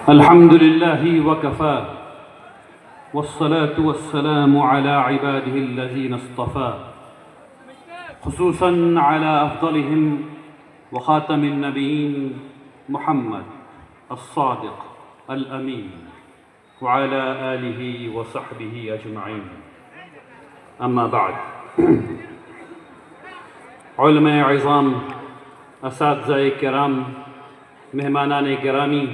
الحمد لله وكفى والصلاة والسلام على عباده الذين اصطفى خصوصا على أفضلهم وخاتم النبيين محمد الصادق الأمين وعلى آله وصحبه أجمعين أما بعد علماء عظام، اساتذہ کرام، مہمانان گرامی،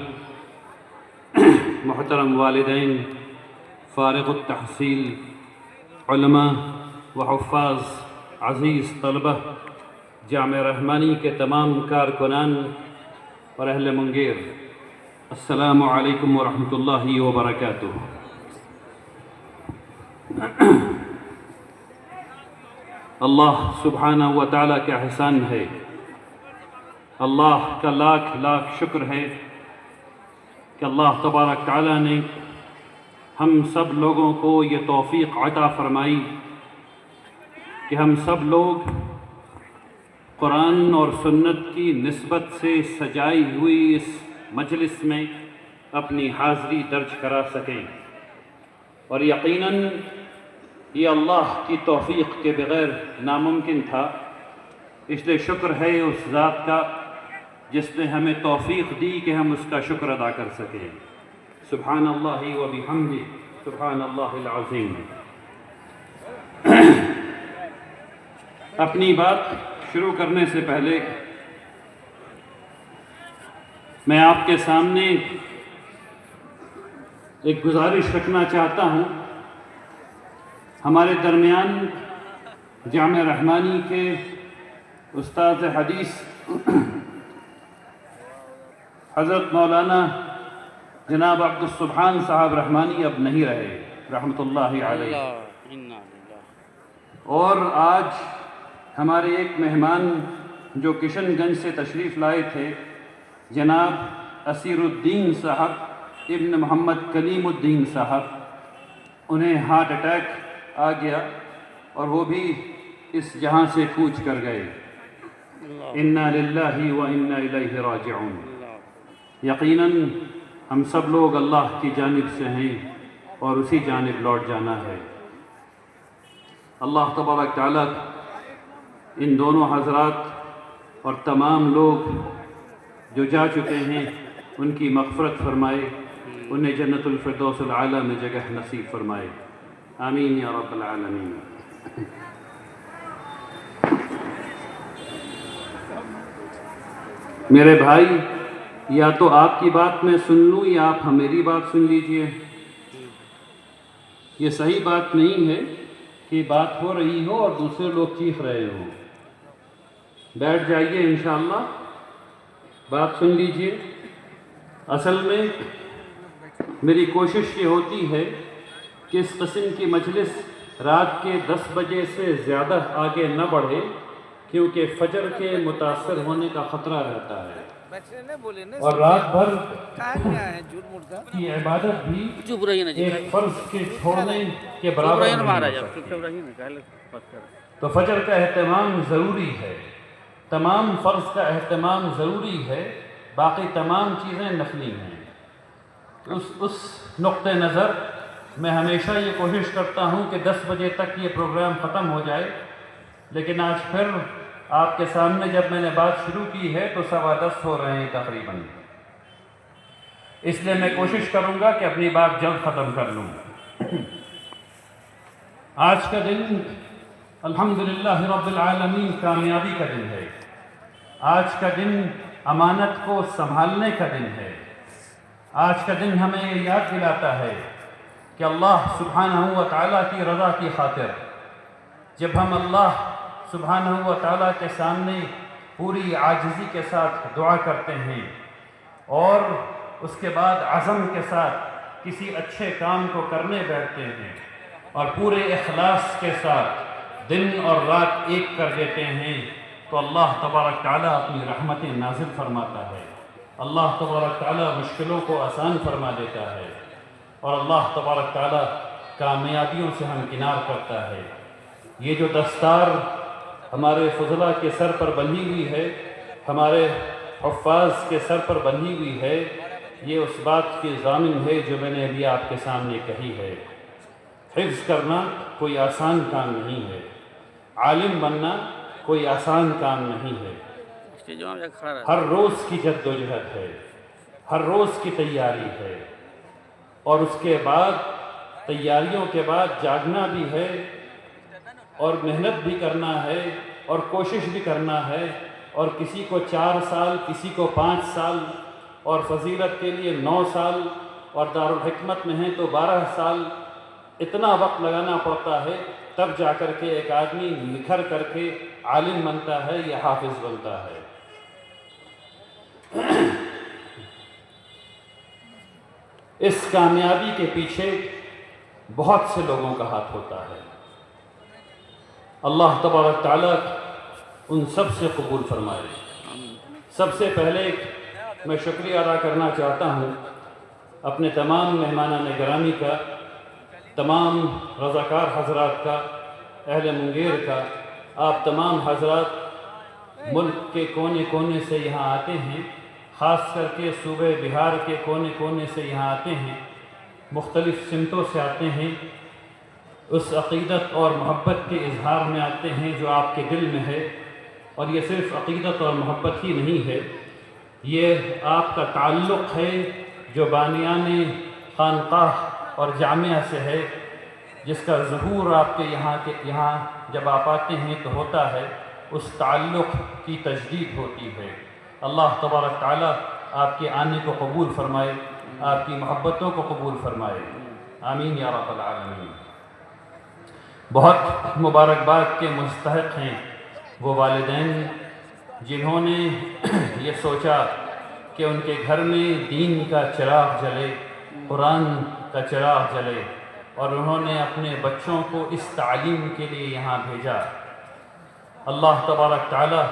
محترم والدین، فارغ التحصیل علماء و حفاظ، عزیز طلبہ، جامعہ رحمانی کے تمام کارکنان اور اہل منگیر، السلام علیکم ورحمۃ اللہ وبرکاتہ۔ اللہ سبحانہ و تعالیٰ کا احسان ہے، اللہ کا لاکھ لاکھ شکر ہے کہ اللہ تبارک تعالیٰ نے ہم سب لوگوں کو یہ توفیق عطا فرمائی کہ ہم سب لوگ قرآن اور سنت کی نسبت سے سجائی ہوئی اس مجلس میں اپنی حاضری درج کرا سکیں، اور یقیناً یہ اللہ کی توفیق کے بغیر ناممکن تھا۔ اس لیے شکر ہے اس ذات کا جس نے ہمیں توفیق دی کہ ہم اس کا شکر ادا کر سکیں۔ سبحان اللہ و بحمدہ، سبحان اللہ العظیم۔ اپنی بات شروع کرنے سے پہلے میں آپ کے سامنے ایک گزارش رکھنا چاہتا ہوں۔ ہمارے درمیان جامعہ رحمانی کے استاد حدیث حضرت مولانا جناب عبدالسبحان صاحب رحمانی اب نہیں رہے، رحمۃ اللہ علیہ، اور آج ہمارے ایک مہمان جو کشن گنج سے تشریف لائے تھے، جناب اسیر الدین صاحب ابن محمد کلیم الدین صاحب، انہیں ہارٹ اٹیک آ گیا اور وہ بھی اس جہاں سے کوچ کر گئے۔ انا للہ و انا الیہ راجعون۔ یقیناً ہم سب لوگ اللہ کی جانب سے ہیں اور اسی جانب لوٹ جانا ہے۔ اللہ تبارک تعالیٰ ان دونوں حضرات اور تمام لوگ جو جا چکے ہیں ان کی مغفرت فرمائے، انہیں جنت الفردوس العالی میں جگہ نصیب فرمائے، آمین یا رب العالمین۔ میرے بھائی، یا تو آپ کی بات میں سن لوں یا آپ میری بات سن لیجئے۔ یہ صحیح بات نہیں ہے کہ بات ہو رہی ہو اور دوسرے لوگ چیخ رہے ہوں۔ بیٹھ جائیے، انشاءاللہ بات سن لیجئے۔ اصل میں میری کوشش یہ ہوتی ہے کہ اس قسم کی مجلس رات کے 10 بجے سے زیادہ آگے نہ بڑھے، کیونکہ فجر کے متاثر ہونے کا خطرہ رہتا ہے، اور رات بھر کی عبادت بھی ایک فرض کے چھوڑنے کے برابر نہیں ہو سکتی۔ تو فجر کا اہتمام ضروری ہے، تمام فرض کا اہتمام ضروری ہے، باقی تمام چیزیں نفلی ہیں۔ اس نقطہ نظر میں ہمیشہ یہ کوشش کرتا ہوں کہ 10 بجے تک یہ پروگرام ختم ہو جائے، لیکن آج پھر آپ کے سامنے جب میں نے بات شروع کی ہے تو 10:15 ہو رہے ہیں تقریباً، اس لیے میں کوشش کروں گا کہ اپنی بات جلد ختم کر لوں۔ آج کا دن الحمدللہ رب العالمین کامیابی کا دن ہے۔ آج کا دن امانت کو سنبھالنے کا دن ہے۔ آج کا دن ہمیں یہ یاد دلاتا ہے کہ اللہ سبحانہ و تعالیٰ کی رضا کی خاطر جب ہم اللہ سبحانہ و تعالیٰ کے سامنے پوری عاجزی کے ساتھ دعا کرتے ہیں اور اس کے بعد عزم کے ساتھ کسی اچھے کام کو کرنے بیٹھتے ہیں اور پورے اخلاص کے ساتھ دن اور رات ایک کر دیتے ہیں، تو اللہ تبارک تعالیٰ اپنی رحمتیں نازل فرماتا ہے، اللہ تبارک تعالیٰ مشکلوں کو آسان فرما دیتا ہے، اور اللہ تبارک تعالیٰ کامیابیوں سے ہمکنار کرتا ہے۔ یہ جو دستار ہمارے فضلاء کے سر پر بندھی ہوئی ہے، ہمارے حفاظ کے سر پر بندھی ہوئی ہے، یہ اس بات کی ضامن ہے جو میں نے ابھی آپ کے سامنے کہی ہے۔ حفظ کرنا کوئی آسان کام نہیں ہے، عالم بننا کوئی آسان کام نہیں ہے، ہر روز کی جد و جہد ہے، ہر روز کی تیاری ہے، اور اس کے بعد تیاریوں کے بعد جاگنا بھی ہے اور محنت بھی کرنا ہے اور کوشش بھی کرنا ہے، اور کسی کو 4 سال، کسی کو 5 سال، اور فضیلت کے لیے 9 سال، اور دارالحکمت میں ہیں تو 12 سال، اتنا وقت لگانا پڑتا ہے، تب جا کر کے ایک آدمی نکھر کر کے عالم بنتا ہے یا حافظ بنتا ہے۔ اس کامیابی کے پیچھے بہت سے لوگوں کا ہاتھ ہوتا ہے۔ اللہ تبارک تعالیٰ ان سب سے قبول فرمائے۔ سب سے پہلے میں شکریہ ادا کرنا چاہتا ہوں اپنے تمام مہمانان گرامی کا، تمام رضاکار حضرات کا، اہل منگیر کا۔ آپ تمام حضرات ملک کے کونے کونے سے یہاں آتے ہیں، خاص کر کے صوبہ بہار کے کونے کونے سے یہاں آتے ہیں، مختلف سمتوں سے آتے ہیں، اس عقیدت اور محبت کے اظہار میں آتے ہیں جو آپ کے دل میں ہے۔ اور یہ صرف عقیدت اور محبت ہی نہیں ہے، یہ آپ کا تعلق ہے جو بانیان خانقاہ اور جامعہ سے ہے، جس کا ظہور آپ کے یہاں جب آپ آتے ہیں تو ہوتا ہے، اس تعلق کی تجدید ہوتی ہے۔ اللہ تبارک تعالیٰ آپ کے آنے کو قبول فرمائے، آپ کی محبتوں کو قبول فرمائے، آمین یا رب العالمین۔ بہت مبارکباد کے مستحق ہیں وہ والدین جنہوں نے یہ سوچا کہ ان کے گھر میں دین کا چراغ جلے، قرآن کا چراغ جلے، اور انہوں نے اپنے بچوں کو اس تعلیم کے لیے یہاں بھیجا۔ اللہ تبارک تعالیٰ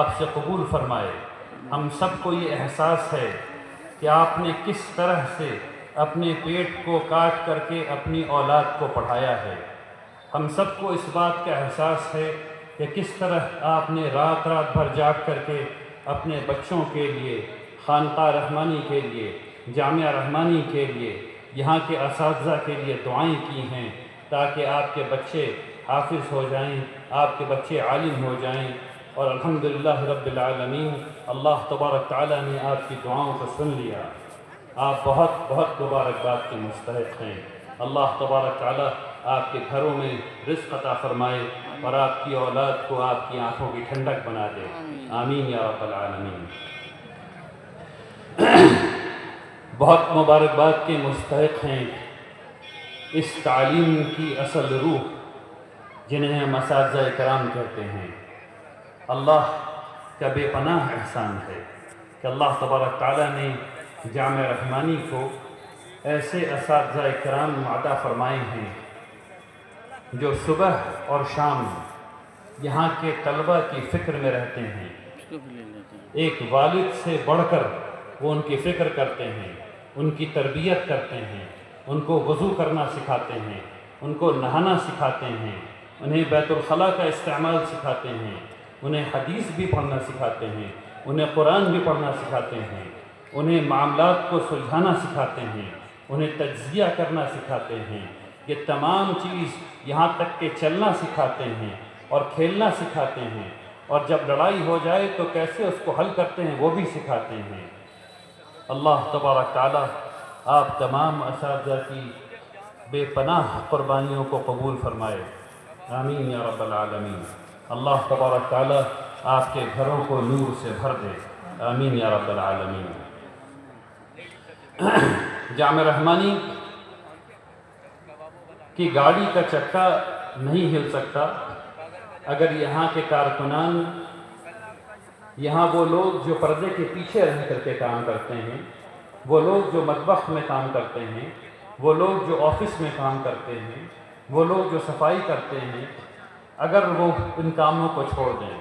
آپ سے قبول فرمائے۔ ہم سب کو یہ احساس ہے کہ آپ نے کس طرح سے اپنے پیٹ کو کاٹ کر کے اپنی اولاد کو پڑھایا ہے۔ ہم سب کو اس بات کا احساس ہے کہ کس طرح آپ نے رات رات بھر جاگ کر کے اپنے بچوں کے لیے، خانقاہ رحمانی کے لیے، جامعہ رحمانی کے لیے، یہاں کے اساتذہ کے لیے دعائیں کی ہیں تاکہ آپ کے بچے حافظ ہو جائیں، آپ کے بچے عالم ہو جائیں، اور الحمدللہ رب العالمین، اللہ تبارک تعالیٰ نے آپ کی دعاؤں کو سن لیا۔ آپ بہت بہت مبارکباد کے مستحق ہیں۔ اللہ تبارک تعالیٰ آپ کے گھروں میں رزق عطا فرمائے اور آپ کی اولاد کو آپ کی آنکھوں کی ٹھنڈک بنا دے، آمین یا رب العالمین۔ بہت مبارکباد کے مستحق ہیں اس تعلیم کی اصل روح جنہیں ہم اساتذہ کرام کہتے ہیں۔ اللہ کا بے پناہ احسان ہے کہ اللہ تبارک تعالیٰ نے جامعہ رحمانی کو ایسے اساتذہ کرام عطا فرمائے ہیں جو صبح اور شام یہاں کے طلبہ کی فکر میں رہتے ہیں۔ ایک والد سے بڑھ کر وہ ان کی فکر کرتے ہیں، ان کی تربیت کرتے ہیں، ان کو وضو کرنا سکھاتے ہیں، ان کو نہانا سکھاتے ہیں، انہیں بیت الخلاء کا استعمال سکھاتے ہیں، انہیں حدیث بھی پڑھنا سکھاتے ہیں، انہیں قرآن بھی پڑھنا سکھاتے ہیں، انہیں معاملات کو سلجھانا سکھاتے ہیں، انہیں تجزیہ کرنا سکھاتے ہیں۔ یہ تمام چیز یہاں تک کہ چلنا سکھاتے ہیں اور کھیلنا سکھاتے ہیں، اور جب لڑائی ہو جائے تو کیسے اس کو حل کرتے ہیں وہ بھی سکھاتے ہیں۔ اللہ تبارک تعالیٰ آپ تمام اساتذہ کی بے پناہ قربانیوں کو قبول فرمائے، آمین یا رب العالمین۔ اللہ تبارک تعالیٰ آپ کے گھروں کو نور سے بھر دے، آمین یا رب العالمین۔ جامعہ رحمانی کی گاڑی کا چکا نہیں ہل سکتا اگر یہاں کے کارکنان، یہاں وہ لوگ جو پردے کے پیچھے رہ کر کے کام کرتے ہیں، وہ لوگ جو مطبخ میں کام کرتے ہیں، وہ لوگ جو آفس میں کام کرتے ہیں، وہ لوگ جو صفائی کرتے ہیں، اگر وہ ان کاموں کو چھوڑ دیں،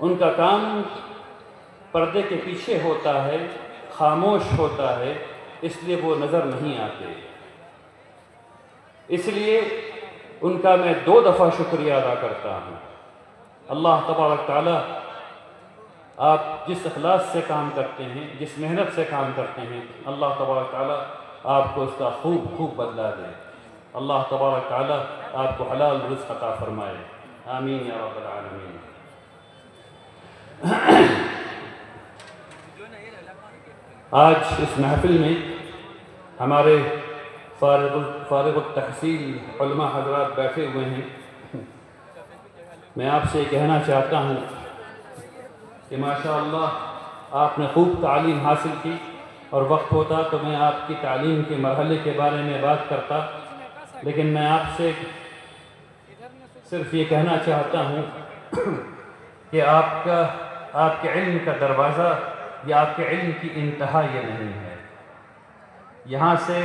ان کا کام پردے کے پیچھے ہوتا ہے، خاموش ہوتا ہے، اس لیے وہ نظر نہیں آتے۔ اس لیے ان کا میں 2 دفعہ شکریہ ادا کرتا ہوں۔ اللہ تبارک تعالیٰ آپ جس اخلاص سے کام کرتے ہیں، جس محنت سے کام کرتے ہیں، اللہ تبارک تعالیٰ آپ کو اس کا خوب خوب بدلہ دے۔ اللہ تبارک تعالیٰ آپ کو حلال رزق عطا فرمائے، آمین یا رب العالمین۔ آج اس محفل میں ہمارے فارغ التحصیل علماء حضرات بیٹھے ہوئے ہیں۔ میں آپ سے کہنا چاہتا ہوں کہ ماشاءاللہ آپ نے خوب تعلیم حاصل کی، اور وقت ہوتا تو میں آپ کی تعلیم کے مرحلے کے بارے میں بات کرتا، لیکن میں آپ سے صرف یہ کہنا چاہتا ہوں کہ آپ کے علم کا دروازہ یا آپ کے علم کی انتہا یہ نہیں ہے۔ یہاں سے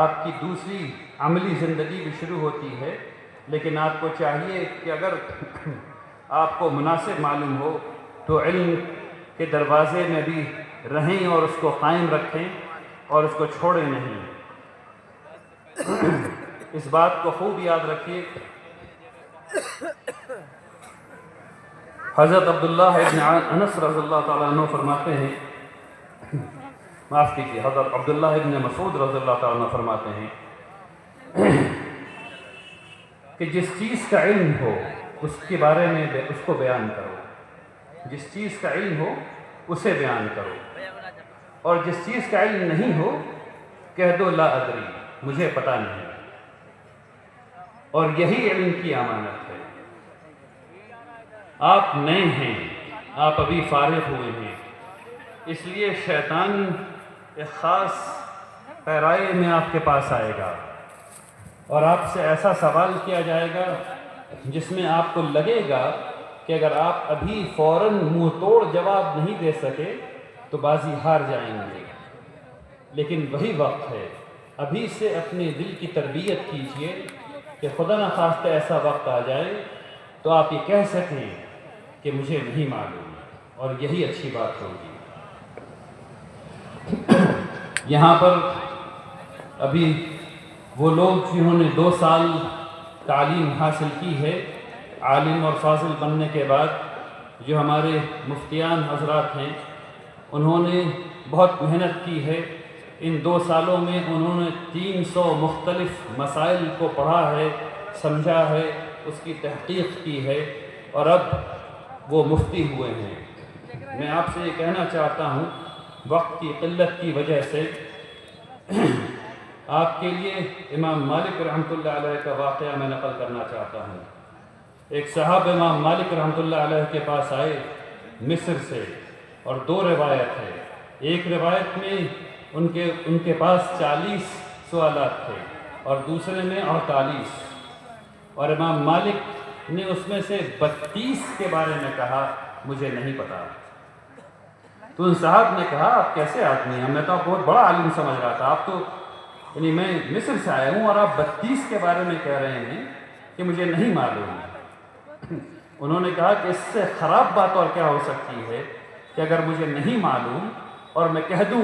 آپ کی دوسری عملی زندگی بھی شروع ہوتی ہے، لیکن آپ کو چاہیے کہ اگر آپ کو مناسب معلوم ہو تو علم کے دروازے میں بھی رہیں اور اس کو قائم رکھیں اور اس کو چھوڑیں نہیں۔ اس بات کو خوب یاد رکھیے، حضرت عبداللہ ابن انس رضی اللہ تعالیٰ عنہ فرماتے ہیں، معاف کیجیے، حضرت عبداللہ ابن مسعود رضی اللہ تعالیٰ عنہ فرماتے ہیں کہ جس چیز کا علم ہو اس کے بارے میں اس کو بیان کرو، جس چیز کا علم ہو اسے بیان کرو، اور جس چیز کا علم نہیں ہو کہہ دو لا ادری، مجھے پتہ نہیں۔ اور یہی علم کی امانت ہے۔ آپ نئے ہیں، آپ ابھی فارغ ہوئے ہیں، اس لیے شیطان ایک خاص پیرائے میں آپ کے پاس آئے گا اور آپ سے ایسا سوال کیا جائے گا جس میں آپ کو لگے گا کہ اگر آپ ابھی فوراً منہ توڑ جواب نہیں دے سکے تو بازی ہار جائیں گے، لیکن وہی وقت ہے، ابھی سے اپنے دل کی تربیت کیجئے کہ خدا نخواستہ ایسا وقت آ جائے تو آپ یہ کہہ سکیں کہ مجھے نہیں معلوم، اور یہی اچھی بات ہوگی۔ یہاں پر ابھی وہ لوگ جنہوں نے 2 سال تعلیم حاصل کی ہے عالم اور فاضل بننے کے بعد، جو ہمارے مفتیان حضرات ہیں، انہوں نے بہت محنت کی ہے۔ ان 2 سالوں میں انہوں نے 300 مختلف مسائل کو پڑھا ہے، سمجھا ہے، اس کی تحقیق کی ہے، اور اب وہ مفتی ہوئے ہیں۔ میں آپ سے یہ کہنا چاہتا ہوں، وقت کی قلت کی وجہ سے آپ کے لیے امام مالک رحمۃ اللہ علیہ کا واقعہ میں نقل کرنا چاہتا ہوں۔ ایک صاحب امام مالک رحمۃ اللہ علیہ کے پاس آئے مصر سے، اور 2 روایت ہے۔ ایک روایت میں ان کے پاس 40 سوالات تھے اور دوسرے میں 48، اور امام مالک نے اس میں سے 32 کے بارے میں کہا مجھے نہیں پتا۔ تو ان صاحب نے کہا آپ کیسے آدمی ہیں، میں تو آپ بہت بڑا عالم سمجھ رہا تھا، آپ تو یعنی میں مصر سے آیا ہوں اور آپ 32 کے بارے میں کہہ رہے ہیں کہ مجھے نہیں معلوم۔ انہوں نے کہا کہ اس سے خراب بات اور کیا ہو سکتی ہے کہ اگر مجھے نہیں معلوم اور میں کہہ دوں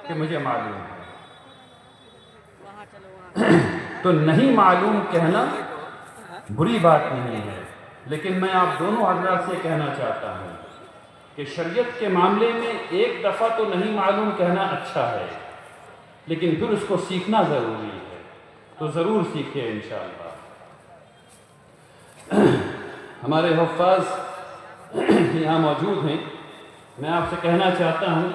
کہ مجھے معلوم ہے۔ تو نہیں معلوم کہنا بری بات نہیں ہے، لیکن میں آپ دونوں حضرات سے کہنا چاہتا ہوں کہ شریعت کے معاملے میں ایک دفعہ تو نہیں معلوم کہنا اچھا ہے، لیکن پھر اس کو سیکھنا ضروری ہے، تو ضرور سیکھیں انشاءاللہ۔ ہمارے حفاظ یہاں موجود ہیں، میں آپ سے کہنا چاہتا ہوں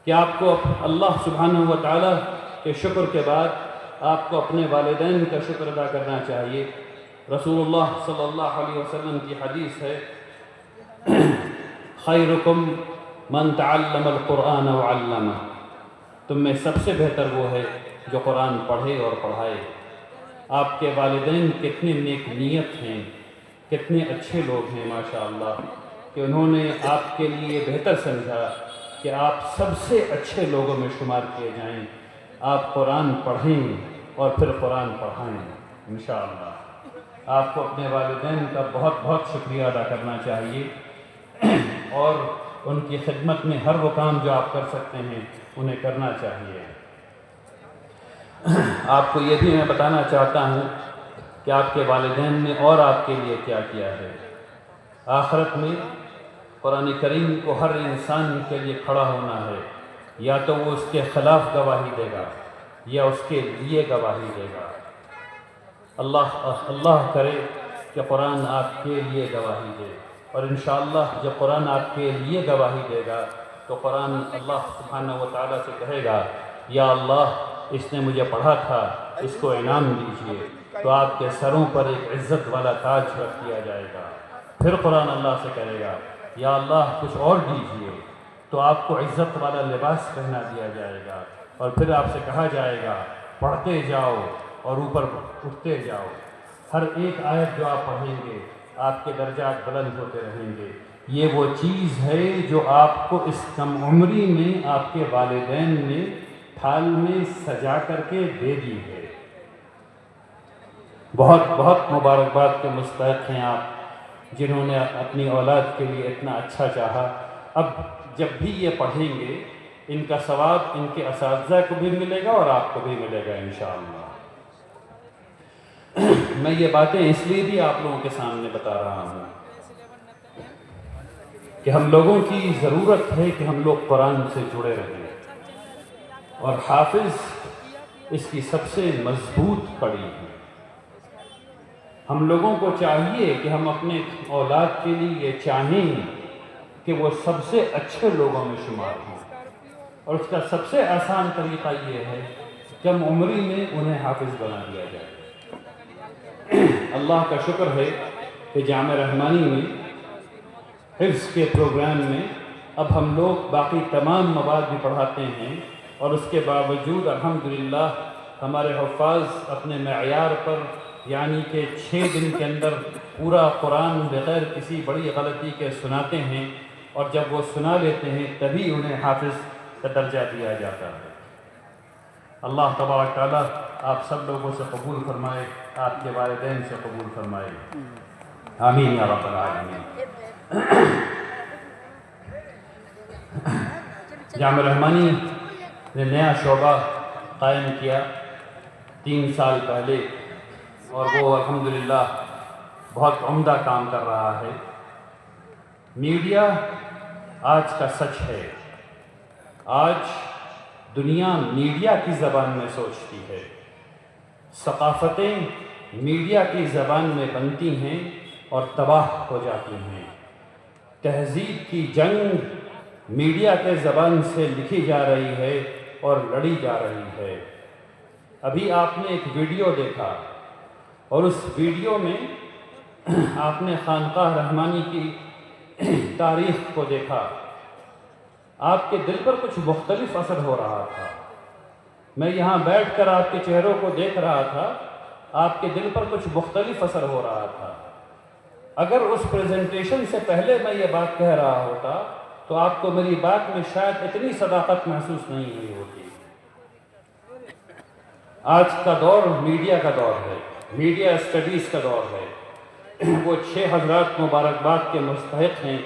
کہ آپ کو اللہ سبحانہ و تعالیٰ کے شکر کے بعد آپ کو اپنے والدین کا شکر ادا کرنا چاہیے۔ رسول اللہ صلی اللہ علیہ وسلم کی حدیث ہے، خیرکم من تعلم القرآن وعلمہ، تم میں سب سے بہتر وہ ہے جو قرآن پڑھے اور پڑھائے۔ آپ کے والدین کتنے نیک نیت ہیں، کتنے اچھے لوگ ہیں ماشاءاللہ، کہ انہوں نے آپ کے لیے بہتر سمجھا کہ آپ سب سے اچھے لوگوں میں شمار کیے جائیں، آپ قرآن پڑھیں اور پھر قرآن پڑھائیں انشاءاللہ۔ آپ کو اپنے والدین کا بہت بہت شکریہ ادا کرنا چاہیے، اور ان کی خدمت میں ہر وہ کام جو آپ کر سکتے ہیں انہیں کرنا چاہیے۔ آپ کو یہ بھی میں بتانا چاہتا ہوں کہ آپ کے والدین نے اور آپ کے لیے کیا کیا ہے۔ آخرت میں قرآن کریم کو ہر انسان کے لیے کھڑا ہونا ہے، یا تو وہ اس کے خلاف گواہی دے گا یا اس کے لیے گواہی دے گا۔ اللہ کرے کہ قرآن آپ کے لیے گواہی دے، اور انشاءاللہ جب قرآن آپ کے لیے گواہی دے گا تو قرآن اللہ سبحانہ و تعالیٰ سے کہے گا یا اللہ اس نے مجھے پڑھا تھا، اس کو انعام دیجئے، تو آپ کے سروں پر ایک عزت والا تاج رکھ دیا جائے گا۔ پھر قرآن اللہ سے کہے گا یا اللہ کچھ اور دیجئے، تو آپ کو عزت والا لباس پہنا دیا جائے گا، اور پھر آپ سے کہا جائے گا پڑھتے جاؤ اور اوپر اٹھتے جاؤ۔ ہر ایک آیت جو آپ پڑھیں گے آپ کے درجات بلند ہوتے رہیں گے۔ یہ وہ چیز ہے جو آپ کو اس کم عمری میں آپ کے والدین نے تھال میں سجا کر کے دے دی ہے۔ بہت بہت مبارکباد کے مستحق ہیں آپ، جنہوں نے اپنی اولاد کے لیے اتنا اچھا چاہا۔ اب جب بھی یہ پڑھیں گے ان کا ثواب ان کے اساتذہ کو بھی ملے گا اور آپ کو بھی ملے گا انشاءاللہ۔ میں یہ باتیں اس لیے بھی آپ لوگوں کے سامنے بتا رہا ہوں کہ ہم لوگوں کی ضرورت ہے کہ ہم لوگ قرآن سے جڑے رہیں، اور حافظ اس کی سب سے مضبوط کڑی ہے۔ ہم لوگوں کو چاہیے کہ ہم اپنے اولاد کے لیے یہ چاہیں کہ وہ سب سے اچھے لوگوں میں شمار ہوں، اور اس کا سب سے آسان طریقہ یہ ہے کم عمری میں انہیں حافظ بنا دیا جائے۔ اللہ کا شکر ہے کہ جامعہ رحمانی میں حفظ کے پروگرام میں اب ہم لوگ باقی تمام مواد بھی پڑھاتے ہیں، اور اس کے باوجود الحمدللہ ہمارے حفاظ اپنے معیار پر، یعنی کہ 6 دن کے اندر پورا قرآن بغیر کسی بڑی غلطی کے سناتے ہیں، اور جب وہ سنا لیتے ہیں تبھی انہیں حافظ کا درجہ دیا جاتا ہے۔ اللہ تبارک تعالیٰ آپ سب لوگوں سے قبول فرمائے، آپ کے والدین سے قبول فرمائے، آمین یا رب العالمین۔ جامعہ رحمانی نے نیا شعبہ قائم کیا 3 سال پہلے، اور وہ الحمدللہ بہت عمدہ کام کر رہا ہے۔ میڈیا آج کا سچ ہے، آج دنیا میڈیا کی زبان میں سوچتی ہے، ثقافتیں میڈیا کی زبان میں بنتی ہیں اور تباہ ہو جاتی ہیں، تہذیب کی جنگ میڈیا کے زبان سے لکھی جا رہی ہے اور لڑی جا رہی ہے۔ ابھی آپ نے ایک ویڈیو دیکھا، اور اس ویڈیو میں آپ نے خانقاہ رحمانی کی تاریخ کو دیکھا، آپ کے دل پر کچھ مختلف اثر ہو رہا تھا۔ میں یہاں بیٹھ کر آپ کے چہروں کو دیکھ رہا تھا، آپ کے دل پر کچھ مختلف اثر ہو رہا تھا۔ اگر اس پریزنٹیشن سے پہلے میں یہ بات کہہ رہا ہوتا تو آپ کو میری بات میں شاید اتنی صداقت محسوس نہیں ہوئی ہوتی۔ آج کا دور میڈیا کا دور ہے، میڈیا اسٹڈیز کا دور ہے۔ وہ 6 حضرات مبارکباد کے مستحق ہیں،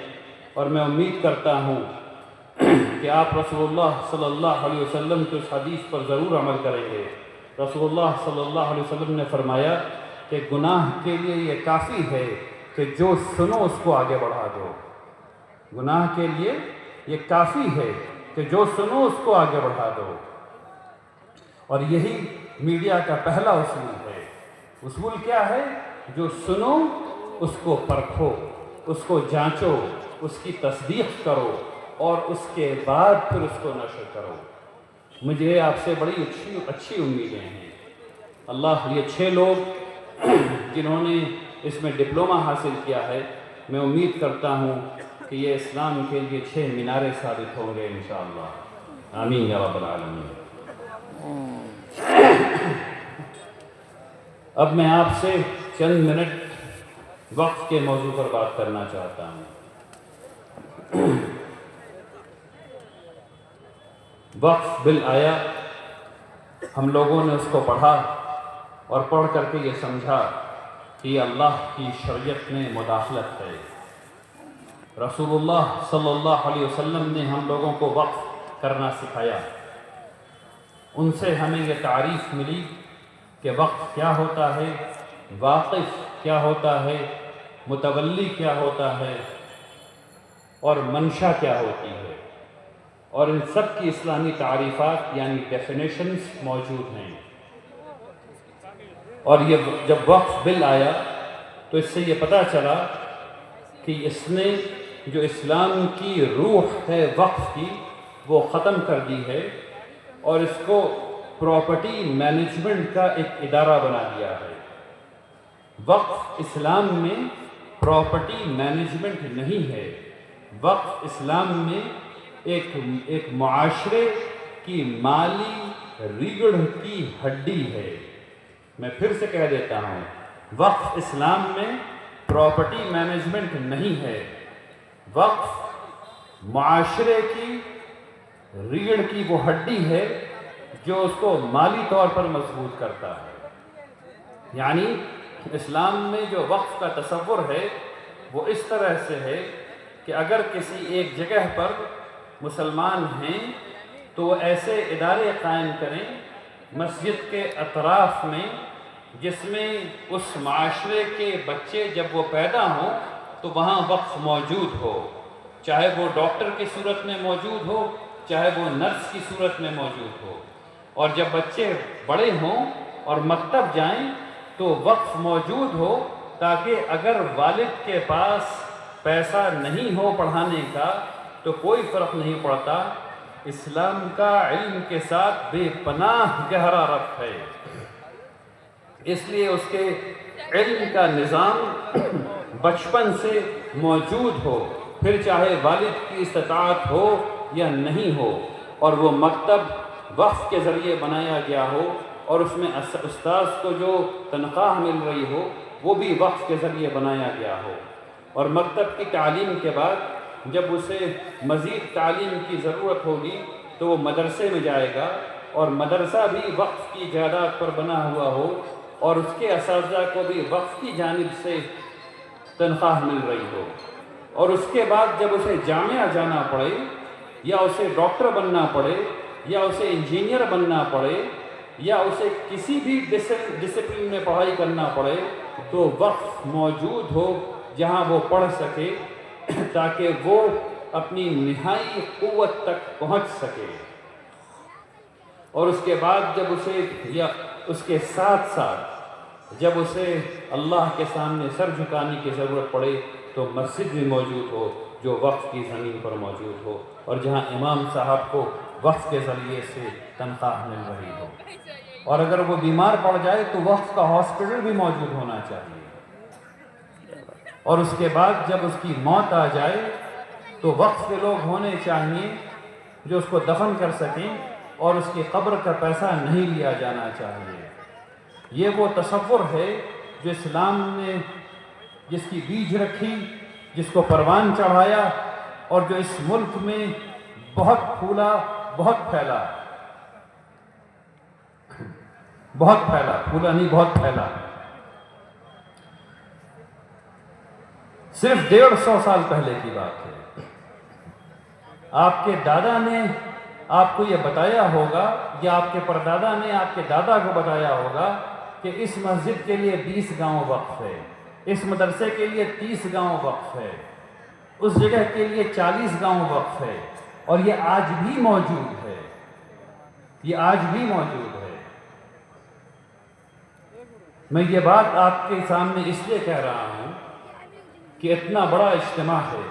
اور میں امید کرتا ہوں کہ آپ رسول اللہ صلی اللہ علیہ وسلم کی اس حدیث پر ضرور عمل کریں گے۔ رسول اللہ صلی اللہ علیہ وسلم نے فرمایا کہ گناہ کے لیے یہ کافی ہے کہ جو سنو اس کو آگے بڑھا دو۔ گناہ کے لیے یہ کافی ہے کہ جو سنو اس کو آگے بڑھا دو، اور یہی میڈیا کا پہلا اصول ہے۔ اصول کیا ہے؟ جو سنو اس کو پرکھو، اس کو جانچو، اس کی تصدیق کرو، اور اس کے بعد پھر اس کو نشر کرو۔ مجھے آپ سے بڑی اچھی امیدیں ہیں۔ اللہ یہ 6 لوگ جنہوں نے اس میں ڈپلومہ حاصل کیا ہے، میں امید کرتا ہوں کہ یہ اسلام کے لیے 6 مینارے ثابت ہوں گے انشاءاللہ، آمین یا رب العالمین۔ اب میں آپ سے چند منٹ وقف کے موضوع پر بات کرنا چاہتا ہوں۔ وقف بل آیا، ہم لوگوں نے اس کو پڑھا اور پڑھ کر کے یہ سمجھا کہ یہ اللہ کی شریعت میں مداخلت ہے۔ رسول اللہ صلی اللہ علیہ وسلم نے ہم لوگوں کو وقف کرنا سکھایا۔ ان سے ہمیں یہ تعریف ملی کہ وقف کیا ہوتا ہے، واقف کیا ہوتا ہے، متولی کیا ہوتا ہے، اور منشا کیا ہوتی ہے، اور ان سب کی اسلامی تعریفات یعنی ڈیفینیشنز موجود ہیں۔ اور یہ جب وقف بل آیا تو اس سے یہ پتہ چلا کہ اس نے جو اسلام کی روح ہے وقف کی وہ ختم کر دی ہے، اور اس کو پراپرٹی مینجمنٹ کا ایک ادارہ بنا دیا ہے۔ وقف اسلام میں پراپرٹی مینجمنٹ نہیں ہے، وقف اسلام میں ایک معاشرے کی مالی ریڑھ کی ہڈی ہے۔ میں پھر سے کہہ دیتا ہوں، وقف اسلام میں پراپرٹی مینجمنٹ نہیں ہے، وقف معاشرے کی ریڑھ کی وہ ہڈی ہے جو اس کو مالی طور پر مضبوط کرتا ہے۔ یعنی اسلام میں جو وقف کا تصور ہے وہ اس طرح سے ہے کہ اگر کسی ایک جگہ پر مسلمان ہیں تو وہ ایسے ادارے قائم کریں مسجد کے اطراف میں جس میں اس معاشرے کے بچے جب وہ پیدا ہوں تو وہاں وقف موجود ہو، چاہے وہ ڈاکٹر کی صورت میں موجود ہو، چاہے وہ نرس کی صورت میں موجود ہو، اور جب بچے بڑے ہوں اور مکتب جائیں تو وقف موجود ہو، تاکہ اگر والد کے پاس پیسہ نہیں ہو پڑھانے کا تو کوئی فرق نہیں پڑتا، اسلام کا علم کے ساتھ بے پناہ گہرا ربط ہے، اس لیے اس کے علم کا نظام بچپن سے موجود ہو، پھر چاہے والد کی استطاعت ہو یا نہیں ہو، اور وہ مکتب وقف کے ذریعے بنایا گیا ہو اور اس میں استاذ کو جو تنخواہ مل رہی ہو وہ بھی وقف کے ذریعے بنایا گیا ہو، اور مکتب کی تعلیم کے بعد جب اسے مزید تعلیم کی ضرورت ہوگی تو وہ مدرسے میں جائے گا، اور مدرسہ بھی وقف کی جائیداد پر بنا ہوا ہو اور اس کے اساتذہ کو بھی وقف کی جانب سے تنخواہ مل رہی ہو، اور اس کے بعد جب اسے جامعہ جانا پڑے یا اسے ڈاکٹر بننا پڑے یا اسے انجینئر بننا پڑے یا اسے کسی بھی ڈسپلن میں پڑھائی کرنا پڑے تو وقف موجود ہو جہاں وہ پڑھ سکے تاکہ وہ اپنی نہائی قوت تک پہنچ سکے، اور اس کے بعد جب اسے یا اس کے ساتھ ساتھ جب اسے اللہ کے سامنے سر جھکانے کی ضرورت پڑے تو مسجد بھی موجود ہو جو وقف کی زمین پر موجود ہو، اور جہاں امام صاحب کو وقف کے ذریعے سے تنخواہ مل رہی ہو، اور اگر وہ بیمار پڑ جائے تو وقف کا ہاسپٹل بھی موجود ہونا چاہیے، اور اس کے بعد جب اس کی موت آ جائے تو وقف کے لوگ ہونے چاہیے جو اس کو دفن کر سکیں، اور اس کی قبر کا پیسہ نہیں لیا جانا چاہیے۔ یہ وہ تصور ہے جو اسلام نے جس کی بیج رکھی، جس کو پروان چڑھایا، اور جو اس ملک میں بہت پھولا، بہت پھیلا، پھولا نہیں بہت پھیلا۔ صرف 150 سال پہلے کی بات ہے، آپ کے دادا نے آپ کو یہ بتایا ہوگا یا آپ کے پردادا نے آپ کے دادا کو بتایا ہوگا کہ اس مسجد کے لیے 20 گاؤں وقف ہے، اس مدرسے کے لیے 30 گاؤں وقف ہے، اس جگہ کے لیے 40 گاؤں وقف ہے، اور یہ آج بھی موجود ہے، یہ آج بھی موجود ہے۔ میں یہ بات آپ کے سامنے اس لیے کہہ رہا ہوں کہ اتنا بڑا اجتماع ہے،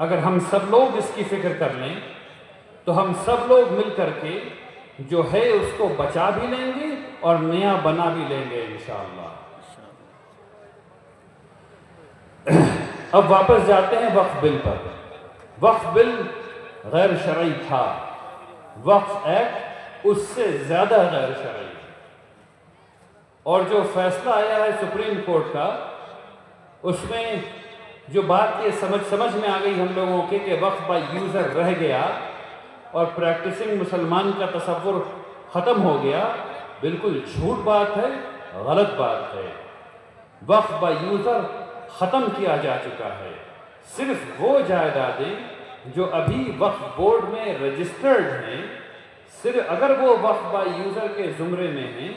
اگر ہم سب لوگ اس کی فکر کر لیں تو ہم سب لوگ مل کر کے جو ہے اس کو بچا بھی لیں گے اور نیا بنا بھی لیں گے انشاءاللہ۔ اب واپس جاتے ہیں وقف بل پر۔ وقف بل غیر شرعی تھا، وقف ایکٹ اس سے زیادہ غیر شرعی، اور جو فیصلہ آیا ہے سپریم کورٹ کا اس میں جو بات یہ سمجھ میں آ گئی ہم لوگوں کے کہ وقف بائی یوزر رہ گیا اور پریکٹسنگ مسلمان کا تصور ختم ہو گیا، بالکل جھوٹ بات ہے، غلط بات ہے۔ وقف بائی یوزر ختم کیا جا چکا ہے، صرف وہ جائیدادیں جو ابھی وقف بورڈ میں رجسٹرڈ ہیں، صرف اگر وہ وقف بائی یوزر کے زمرے میں ہیں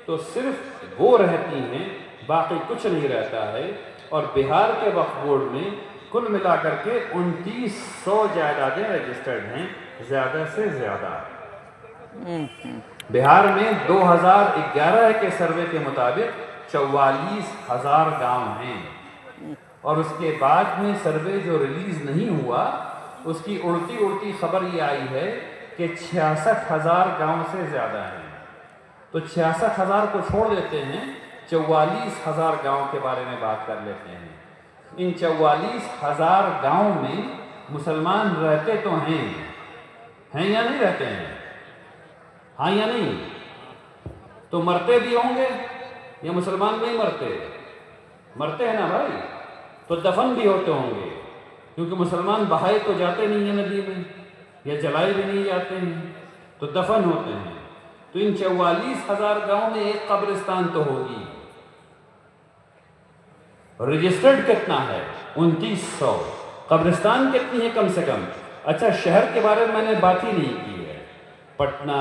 تو صرف وہ رہتی ہیں، باقی کچھ نہیں رہتا ہے۔ اور بہار کے وقف بورڈ میں کل ملا کر کے 2900 جائیدادیں رجسٹرڈ ہیں، زیادہ سے زیادہ۔ بہار میں 2011 کے سروے کے مطابق 44,000 گاؤں ہیں، اور اس کے بعد میں سروے جو ریلیز نہیں ہوا اس کی اڑتی خبر یہ آئی ہے کہ 66,000 گاؤں سے زیادہ ہیں۔ تو 66,000 کو چھوڑ دیتے ہیں، 44,000 گاؤں کے بارے میں بات کر لیتے ہیں۔ ان 44,000 گاؤں میں مسلمان رہتے تو ہیں یا نہیں رہتے ہیں؟ ہاں یا نہیں؟ تو مرتے بھی ہوں گے یا مسلمان نہیں مرتے؟ مرتے ہیں نا بھائی، تو دفن بھی ہوتے ہوں گے، کیونکہ مسلمان بہائے تو جاتے نہیں ہیں ندی میں، یا جلائے بھی نہیں جاتے ہیں، تو دفن ہوتے ہیں۔ تو ان 44,000 گاؤں میں ایک قبرستان تو ہوگی۔ رجسٹرڈ کتنا ہے؟ 2900۔ قبرستان کتنی ہے کم سے کم؟ اچھا، شہر کے بارے میں نے بات ہی نہیں کی ہے۔ پٹنہ،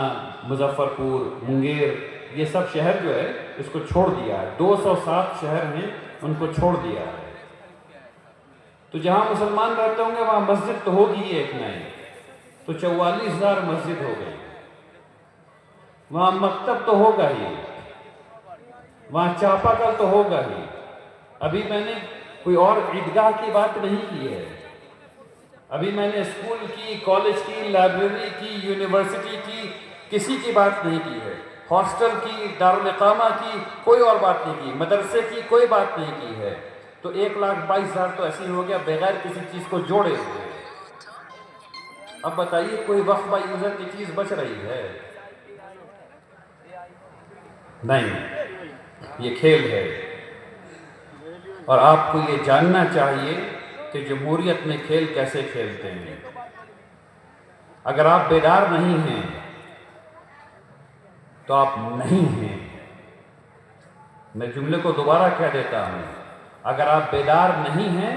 مظفر پور، منگیر، یہ سب شہر جو ہے اس کو چھوڑ دیا ہے۔ 207 شہر ہیں، ان کو چھوڑ دیا ہے۔ تو جہاں مسلمان رہتے ہوں گے وہاں مسجد تو ہوگی ایک نئی، تو 44,000 مسجد ہو گئی۔ وہاں مکتب تو ہوگا ہی، وہاں چاپا کل تو ہوگا ہی۔ ابھی میں نے کوئی اور عیدگاہ کی بات نہیں کی ہے، ابھی میں نے اسکول کی، کالج کی، لائبریری کی، یونیورسٹی کی، کسی کی بات نہیں کی ہے، ہاسٹل کی، دارالاقامہ کی کوئی اور بات نہیں کی، مدرسے کی کوئی بات نہیں کی ہے۔ تو 1,22,000 تو ایسی ہو گیا بغیر کسی چیز کو جوڑے ہوئے۔ اب بتائیے کوئی وقف بائی یوزر کی چیز بچ رہی ہے؟ نہیں، یہ کھیل ہے۔ اور آپ کو یہ جاننا چاہیے کہ جمہوریت میں کھیل کیسے کھیلتے ہیں۔ اگر آپ بیدار نہیں ہیں تو آپ نہیں ہیں۔ میں جملے کو دوبارہ کہہ دیتا ہوں، اگر آپ بیدار نہیں ہیں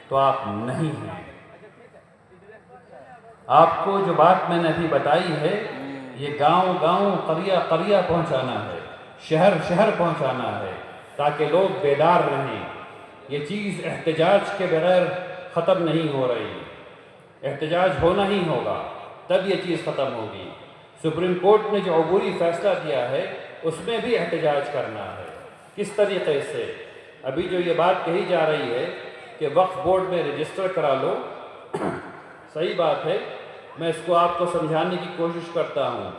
تو آپ نہیں ہیں۔ آپ کو جو بات میں نے ابھی بتائی ہے، یہ گاؤں گاؤں، قریہ قریہ پہنچانا ہے، شہر شہر پہنچانا ہے، تاکہ لوگ بیدار رہیں۔ یہ چیز احتجاج کے بغیر ختم نہیں ہو رہی، احتجاج ہونا ہی ہوگا، تب یہ چیز ختم ہوگی۔ سپریم کورٹ نے جو عبوری فیصلہ دیا ہے اس میں بھی احتجاج کرنا ہے۔ کس طریقے سے؟ ابھی جو یہ بات کہی جا رہی ہے کہ وقف بورڈ میں رجسٹر کرا لو، صحیح بات ہے، میں اس کو آپ کو سمجھانے کی کوشش کرتا ہوں۔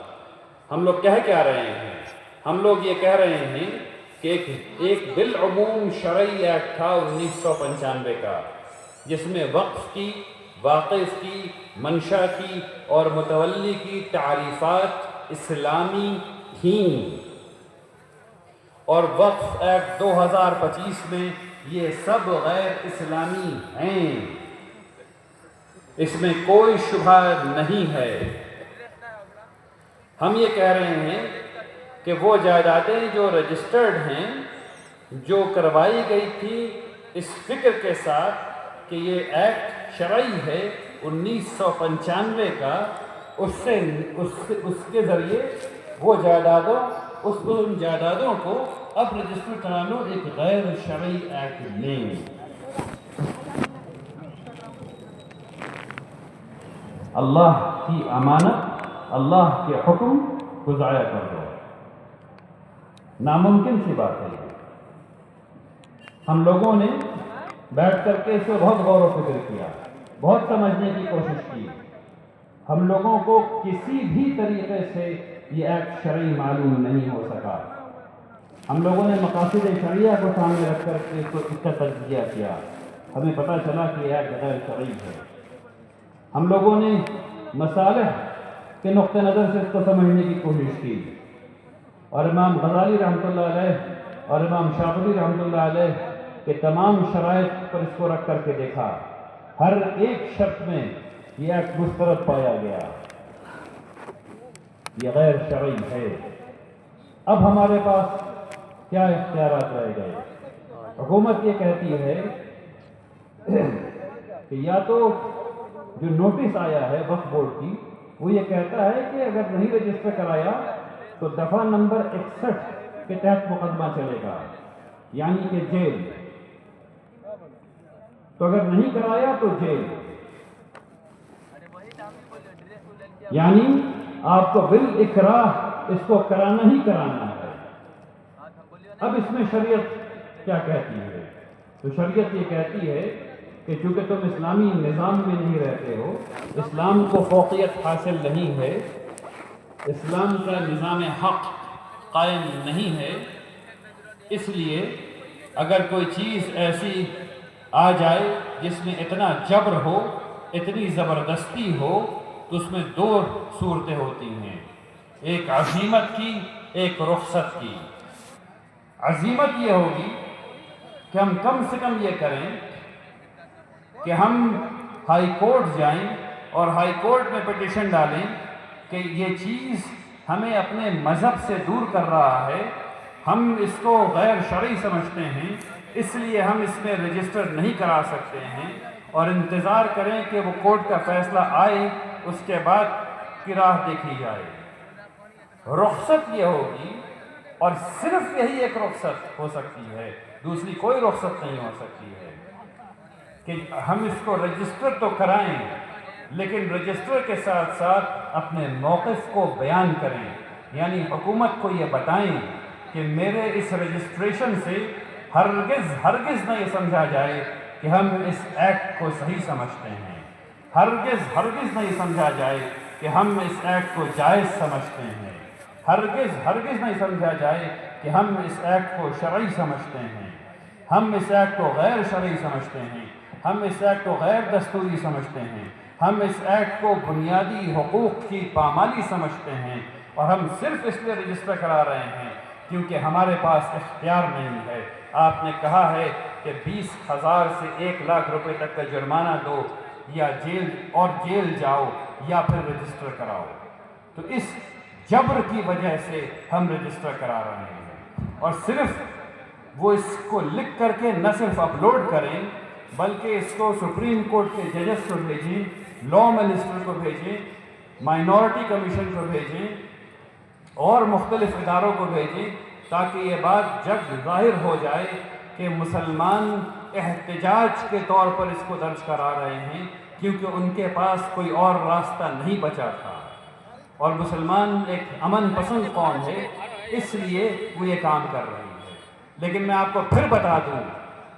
ہم لوگ کہہ کیا رہے ہیں؟ ہم لوگ یہ کہہ رہے ہیں کہ ایک بالعموم شرعی ایکٹ تھا 1995 کا، جس میں وقف کی، واقف کی، منشا کی اور متولی کی تعریفات اسلامی تھیں، اور وقف ایکٹ 2025 میں یہ سب غیر اسلامی ہیں، اس میں کوئی شبہ نہیں ہے۔ ہم یہ کہہ رہے ہیں کہ وہ جائیدادیں جو رجسٹرڈ ہیں، جو کروائی گئی تھی اس فکر کے ساتھ کہ یہ ایکٹ شرعی ہے 1995 کا، اس کے ذریعے وہ جائیدادوں، ان جائیدادوں کو اب رجسٹر کرا لو ایک غیر شرعی ایکٹ میں۔ اللہ کی امانت، اللہ کے حکم کو ضائع کر دو، ناممکن سی بات ہے۔ ہم لوگوں نے بیٹھ کر کے اس پہ بہت غور و فکر کیا، بہت سمجھنے کی کوشش کی۔ ہم لوگوں کو کسی بھی طریقے سے یہ ایکٹ شرعی معلوم نہیں ہو سکا۔ ہم لوگوں نے مقاصد شرعیہ کو سامنے رکھ کر کے اس کا تجزیہ کیا، ہمیں پتہ چلا کہ یہ ایکٹ غیر شرعی ہے۔ ہم لوگوں نے مصالح کے نقطہ نظر سے اس کو سمجھنے کی کوشش کی، اور امام غزالی رحمۃ اللہ علیہ اور امام شاطبی رحمۃ اللہ علیہ کے تمام شرائط پر اس کو رکھ کر کے دیکھا، ہر ایک شرط میں یہ ایکٹ مسترد پایا گیا، یہ غیر شرعی ہے۔ اب ہمارے پاس کیا اختیارات رہ گئے؟ حکومت یہ کہتی ہے کہ یا تو جو نوٹس آیا ہے وقف بورڈ کی، وہ یہ کہتا ہے کہ اگر نہیں رجسٹر کرایا تو دفعہ نمبر 61 کے تحت مقدمہ چلے گا، یعنی کہ جیل۔ تو اگر نہیں کرایا تو جیل، یعنی آپ کو بالاکراہ اس کو کرانا ہی کرانا ہے۔ اب اس میں شریعت کیا کہتی ہے؟ تو شریعت یہ کہتی ہے کہ چونکہ تم اسلامی نظام میں نہیں رہتے ہو، اسلام کو فوقیت حاصل نہیں ہے، اسلام کا نظام حق قائم نہیں ہے، اس لیے اگر کوئی چیز ایسی آ جائے جس میں اتنا جبر ہو، اتنی زبردستی ہو، تو اس میں دو صورتیں ہوتی ہیں، ایک عزیمت کی، ایک رخصت کی۔ عزیمت یہ ہوگی کہ ہم کم سے کم یہ کریں کہ ہم ہائی کورٹ جائیں اور ہائی کورٹ میں پٹیشن ڈالیں کہ یہ چیز ہمیں اپنے مذہب سے دور کر رہا ہے، ہم اس کو غیر شرعی سمجھتے ہیں، اس لیے ہم اس میں رجسٹر نہیں کرا سکتے ہیں، اور انتظار کریں کہ وہ کورٹ کا فیصلہ آئے، اس کے بعد کی راہ دیکھی جائے۔ رخصت یہ ہوگی، اور صرف یہی ایک رخصت ہو سکتی ہے، دوسری کوئی رخصت نہیں ہو سکتی ہے، کہ ہم اس کو رجسٹر تو کرائیں لیکن رجسٹر کے ساتھ ساتھ اپنے موقف کو بیان کریں، یعنی حکومت کو یہ بتائیں کہ میرے اس رجسٹریشن سے ہرگز نہ یہ سمجھا جائے کہ ہم اس ایکٹ کو صحیح سمجھتے ہیں، ہرگز نہ یہ سمجھا جائے کہ ہم اس ایکٹ کو جائز سمجھتے ہیں، ہرگز نہ یہ سمجھا جائے کہ ہم اس ایکٹ کو شرعی سمجھتے ہیں، ہم اس ایکٹ کو غیر شرعی سمجھتے ہیں، ہم اس ایکٹ کو غیر دستوری سمجھتے ہیں، ہم اس ایکٹ کو بنیادی حقوق کی پامالی سمجھتے ہیں، اور ہم صرف اس لیے رجسٹر کرا رہے ہیں کیونکہ ہمارے پاس اختیار نہیں ہے۔ آپ نے کہا ہے کہ 20,000 سے 1,00,000 روپے تک کا جرمانہ دو، یا جیل جاؤ، یا پھر رجسٹر کراؤ۔ تو اس جبر کی وجہ سے ہم رجسٹر کرا رہے ہیں، اور صرف وہ اس کو لکھ کر کے نہ صرف اپلوڈ کریں بلکہ اس کو سپریم کورٹ کے ججز کو بھیجیں، لا منسٹر کو بھیجیں، مائنورٹی کمیشن کو بھیجیں، اور مختلف اداروں کو بھیجیں، تاکہ یہ بات جگ ظاہر ہو جائے کہ مسلمان احتجاج کے طور پر اس کو درج کرا رہے ہیں، کیونکہ ان کے پاس کوئی اور راستہ نہیں بچا تھا، اور مسلمان ایک امن پسند قوم ہے، اس لیے وہ یہ کام کر رہے ہیں۔ لیکن میں آپ کو پھر بتا دوں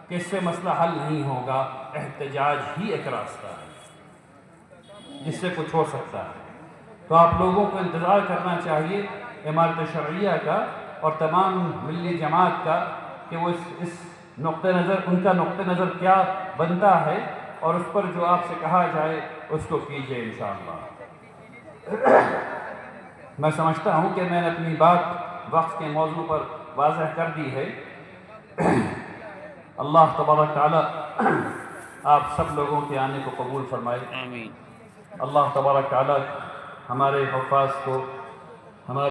کہ اس سے مسئلہ حل نہیں ہوگا، احتجاج ہی ایک راستہ ہے جس سے کچھ ہو سکتا ہے۔ تو آپ لوگوں کو انتظار کرنا چاہیے امارت شرعیہ کا اور تمام ملی جماعت کا، کہ وہ اس نقطہ نظر، ان کا نقطہ نظر کیا بنتا ہے، اور اس پر جو آپ سے کہا جائے اس کو کیجئے انشاءاللہ۔ میں سمجھتا ہوں کہ میں نے اپنی بات وقت کے موضوع پر واضح کر دی ہے۔ اللہ تبارک تعالی آپ سب لوگوں کے آنے کو قبول فرمائے، آمین۔ اللہ تبارک تعالی ہمارے حفاظ کو، ہمارے